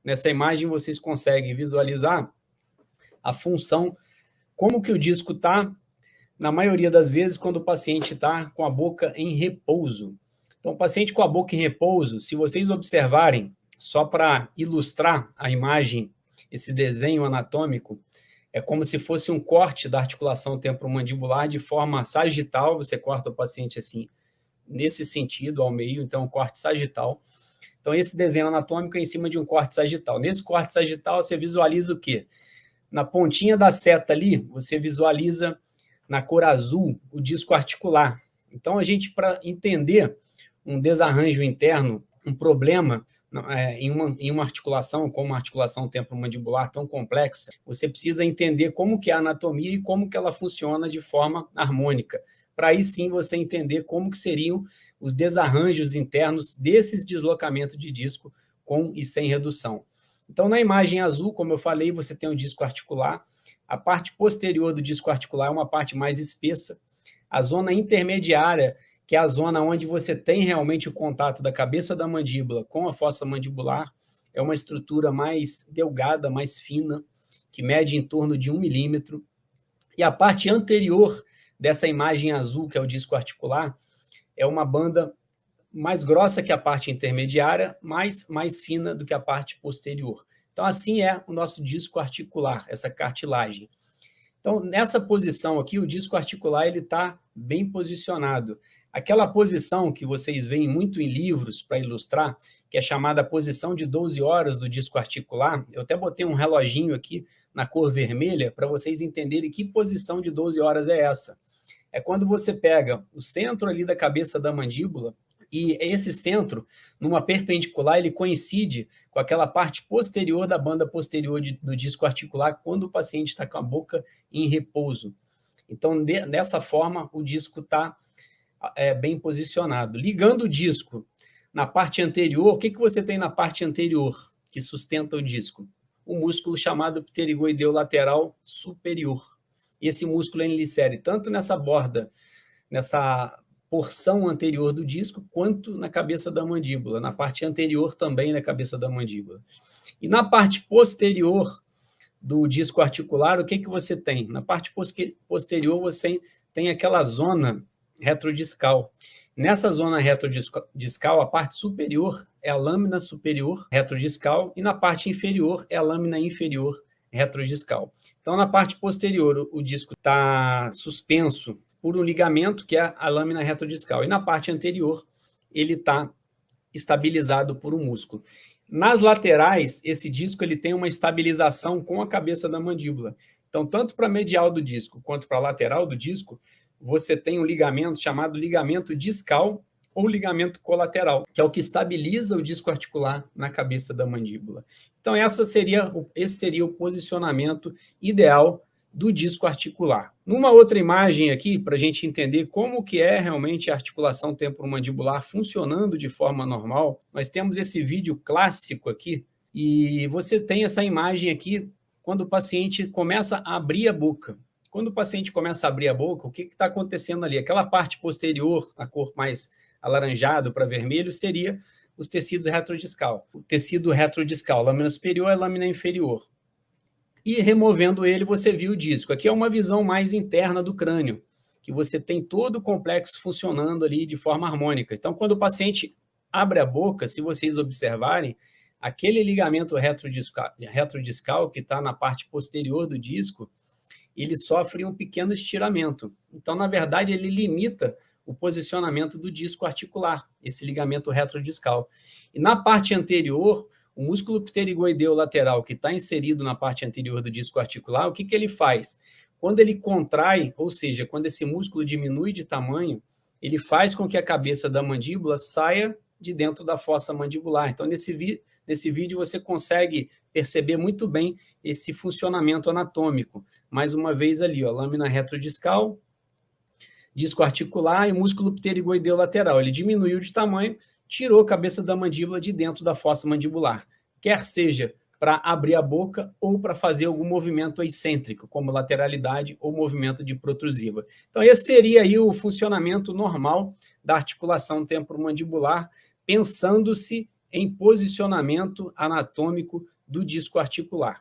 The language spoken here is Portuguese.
nessa imagem vocês conseguem visualizar a função, como que o disco está, na maioria das vezes, quando o paciente está com a boca em repouso. Então, o paciente com a boca em repouso, se vocês observarem, só para ilustrar a imagem, esse desenho anatômico, é como se fosse um corte da articulação temporomandibular de forma sagital, você corta o paciente assim, nesse sentido, ao meio, então, um corte sagital. Então, esse desenho anatômico é em cima de um corte sagital. Nesse corte sagital, você visualiza o quê? Na pontinha da seta ali, você visualiza na cor azul o disco articular. Então, a gente, para entender um desarranjo interno, um problema em uma articulação, como uma articulação temporomandibular tão complexa, você precisa entender como que é a anatomia e como que ela funciona de forma harmônica. Para aí sim você entender como que seriam os desarranjos internos desses deslocamentos de disco com e sem redução. Então, na imagem azul, como eu falei, você tem o disco articular. A parte posterior do disco articular é uma parte mais espessa. A zona intermediária, que é a zona onde você tem realmente o contato da cabeça da mandíbula com a fossa mandibular, é uma estrutura mais delgada, mais fina, que mede em torno de 1 milímetro. E a parte anterior dessa imagem azul, que é o disco articular, é uma banda mais grossa que a parte intermediária, mas mais fina do que a parte posterior. Então, assim é o nosso disco articular, essa cartilagem. Então, nessa posição aqui, o disco articular está bem posicionado. Aquela posição que vocês veem muito em livros para ilustrar, que é chamada posição de 12 horas do disco articular, eu até botei um reloginho aqui na cor vermelha para vocês entenderem que posição de 12 horas é essa. É quando você pega o centro ali da cabeça da mandíbula, e esse centro, numa perpendicular, ele coincide com aquela parte posterior da banda posterior do disco articular, quando o paciente está com a boca em repouso. Então, dessa forma, o disco está bem posicionado. Ligando o disco na parte anterior, o que você tem na parte anterior que sustenta o disco? O músculo chamado pterigoideu lateral superior. Esse músculo ele insere tanto nessa borda, nessa porção anterior do disco, quanto na cabeça da mandíbula, na parte anterior também na cabeça da mandíbula. E na parte posterior do disco articular, o que você tem? Na parte posterior, você tem aquela zona retrodiscal. Nessa zona retrodiscal, a parte superior é a lâmina superior retrodiscal e na parte inferior é a lâmina inferior retrodiscal. Então, na parte posterior, o disco está suspenso por um ligamento, que é a lâmina retrodiscal. E na parte anterior, ele está estabilizado por um músculo. Nas laterais, esse disco ele tem uma estabilização com a cabeça da mandíbula. Então, tanto para a medial do disco quanto para a lateral do disco, você tem um ligamento chamado ligamento discal ou ligamento colateral, que é o que estabiliza o disco articular na cabeça da mandíbula. Então, esse seria o posicionamento ideal do disco articular. Numa outra imagem aqui, para a gente entender como que é realmente a articulação temporomandibular funcionando de forma normal, nós temos esse vídeo clássico aqui, e você tem essa imagem aqui quando o paciente começa a abrir a boca. Quando o paciente começa a abrir a boca, o que está acontecendo ali? Aquela parte posterior, a cor mais alaranjado para vermelho, seria os tecidos retrodiscal. O tecido retrodiscal, lâmina superior e lâmina inferior. E removendo ele, você viu o disco. Aqui é uma visão mais interna do crânio, que você tem todo o complexo funcionando ali de forma harmônica. Então, quando o paciente abre a boca, se vocês observarem, aquele ligamento retrodiscal que está na parte posterior do disco, ele sofre um pequeno estiramento. Então, na verdade, ele limita o posicionamento do disco articular, esse ligamento retrodiscal. E na parte anterior, o músculo pterigoideu lateral, que está inserido na parte anterior do disco articular, o que ele faz? Quando ele contrai, ou seja, quando esse músculo diminui de tamanho, ele faz com que a cabeça da mandíbula saia de dentro da fossa mandibular. Então, nesse vídeo, você consegue perceber muito bem esse funcionamento anatômico. Mais uma vez ali, ó, lâmina retrodiscal, disco articular e músculo pterigoideu lateral. Ele diminuiu de tamanho, tirou a cabeça da mandíbula de dentro da fossa mandibular, quer seja para abrir a boca ou para fazer algum movimento excêntrico, como lateralidade ou movimento de protrusiva. Então, esse seria aí o funcionamento normal da articulação temporomandibular, pensando-se em posicionamento anatômico do disco articular.